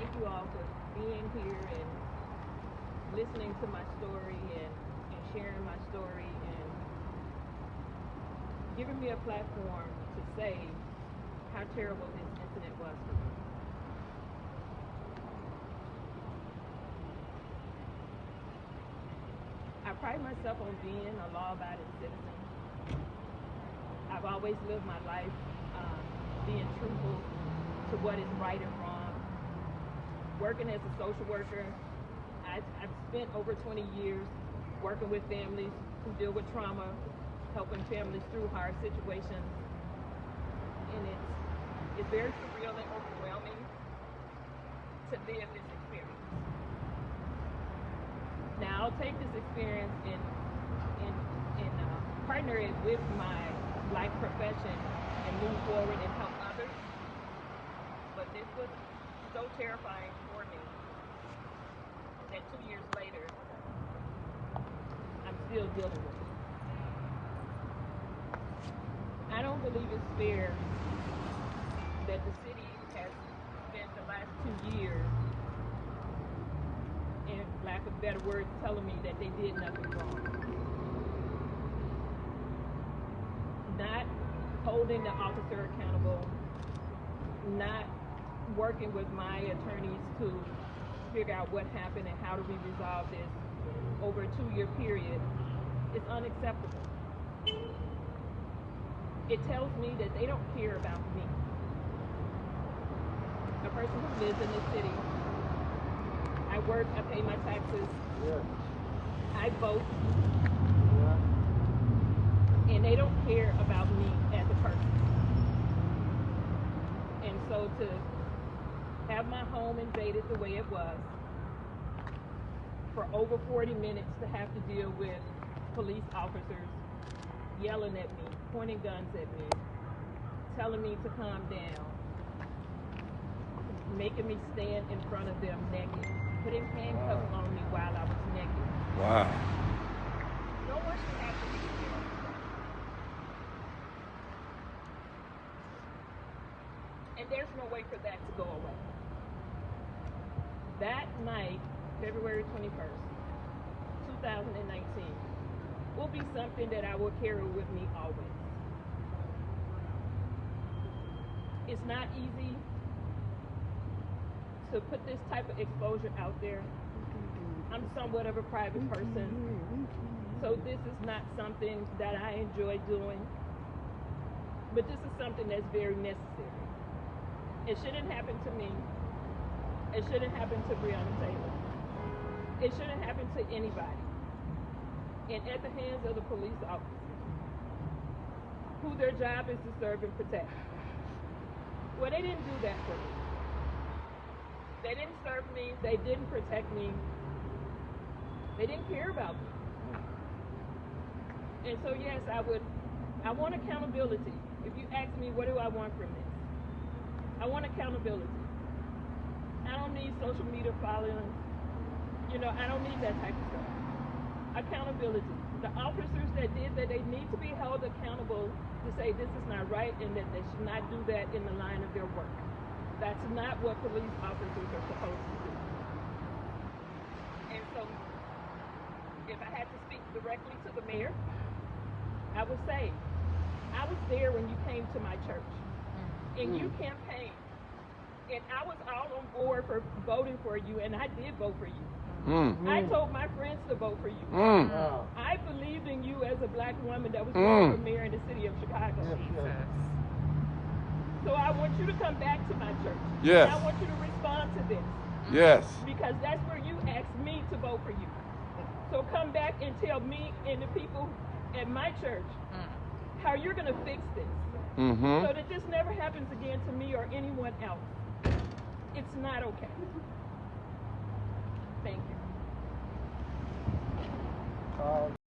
thank you all for being here and listening to my story and sharing my story and giving me a platform to say how terrible this incident was for me. I pride myself on being a law-abiding citizen. I've always lived my life being truthful to what is right and wrong. Working as a social worker, I've spent over 20 years working with families who deal with trauma, helping families through hard situations. And it's very surreal and overwhelming to live this experience. Now I'll take this experience and partner it with my life profession and move forward and help others. But this was so terrifying for me that 2 years later, I'm still dealing with it. I don't believe it's fair that the city has spent the last 2 years, in lack of better words, telling me that they did nothing wrong. Not holding the officer accountable, not working with my attorneys to figure out what happened and how do we resolve this over a 2-year period is unacceptable. It tells me that they don't care about me. A person who lives in this city, I work, I pay my taxes, I vote, and they don't care about me as a person. And so to have my home invaded the way it was, for over 40 minutes to have to deal with police officers yelling at me, pointing guns at me, telling me to calm down, making me stand in front of them naked, putting handcuffs on me while I was naked. Wow. No one should have to be here. And there's no way for that to go away. That night, February 21st, 2019, will be something that I will carry with me always. It's not easy to put this type of exposure out there. I'm somewhat of a private person, so this is not something that I enjoy doing, but this is something that's very necessary. It shouldn't happen to me. It shouldn't happen to Breonna Taylor. It shouldn't happen to anybody. And at the hands of the police officers, who their job is to serve and protect. Well, they didn't do that for me. They didn't serve me. They didn't protect me. They didn't care about me. And so, yes, I want accountability. If you ask me, what do I want from this? I want accountability. I don't need social media following. I don't need that type of stuff. Accountability. The officers that did that, they need to be held accountable to say this is not right and that they should not do that in the line of their work. That's not what police officers are supposed to do. And so, if I had to speak directly to the mayor, I would say, I was there when you came to my church and you campaigned. And I was all on board for voting for you, and I did vote for you. I told my friends to vote for you. I believed in you as a black woman that was running for mayor in the city of Chicago. So I want you to come back to my church. Yes. And I want you to respond to this. Yes. Because that's where you asked me to vote for you. So come back and tell me and the people at my church how you're going to fix this. So that this never happens again to me or anyone else. It's not okay. Thank you.